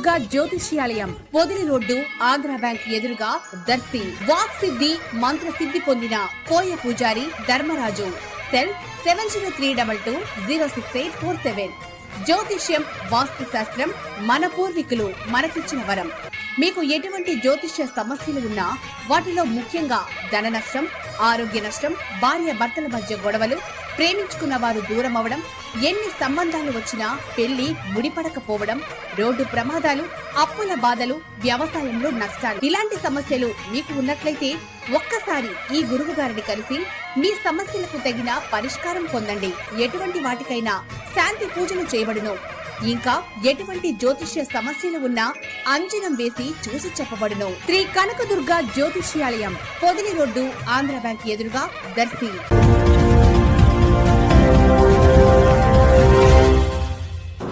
కనకదుర్గ జ్యోతిష్యాలయం, Podili road, Andhra bank ఎదురుగా, Darsi. Walk సిద్ధి, మంత్ర సిద్ధి పొందిన కోయ పూజారి ధర్మరాజు. సెల్ 7032206847. జ్యోతిష్యం, వాస్తు శాస్త్రం మన పూర్వీకులు మనకిచ్చిన వరం. మీకు ఎటువంటి జ్యోతిష్య సమస్యలు ఉన్నా, వాటిలో ముఖ్యంగా ధన నష్టం, ఆరోగ్య నష్టం, భార్య భర్తల మధ్య గొడవలు, ప్రేమించుకున్న వారు దూరం అవడం, ఎన్ని సంబంధాలు వచ్చినా పెళ్లి ముడిపడకపోవడం, రోడ్డు ప్రమాదాలు, అప్పుల బాధలు, వ్యవసాయంలో నష్టాలు, ఇలాంటి సమస్యలు మీకు ఉన్నట్లయితే ఒక్కసారి ఈ గురువు గారిని కలిసి మీ సమస్యలకు తగిన పరిష్కారం పొందండి. ఎటువంటి వాటికైనా శాంతి పూజలు చేయబడును. ఇంకా ఎటువంటి జ్యోతిష్య సమస్యలు ఉన్నా అంజనం వేసి చూసి చెప్పబడును. శ్రీ కనకదుర్గ జ్యోతిష్యాలయం, పొదిలి రోడ్డు, ఆంధ్ర బ్యాంక్ ఎదురుగా, దర్శి.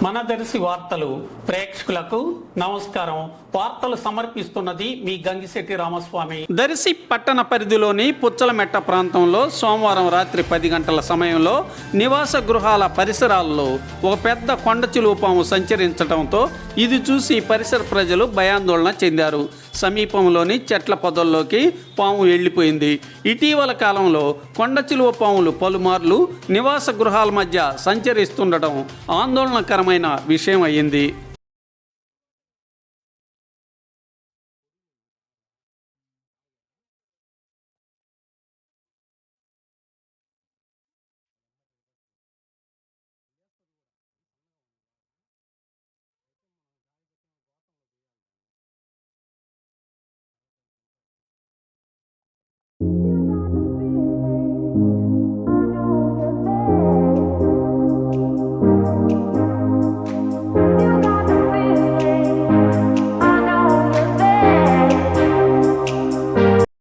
మన దర్శి వార్తలు ప్రేక్షకులకు నమస్కారం. వార్తలు సమర్పిస్తున్నది మీ గంగిశెట్టి రామస్వామి. దర్శి పట్టణ పరిధిలోని పుచ్చలమెట్ట ప్రాంతంలో సోమవారం రాత్రి 10 గంటల సమయంలో నివాస గృహాల పరిసరాల్లో ఒక పెద్ద కొండ చిలువ పాము సంచరించడంతో ఇది చూసి పరిసర ప్రజలు భయాందోళన చెందారు. సమీపంలోని చెట్ల పొదల్లోకి పాము వెళ్లిపోయింది. ఇటీవల కాలంలో కొండ చిలువ పాములు పలుమార్లు నివాస గృహాల మధ్య సంచరిస్తుండటం ఆందోళనకరమైన విషయం అయ్యింది.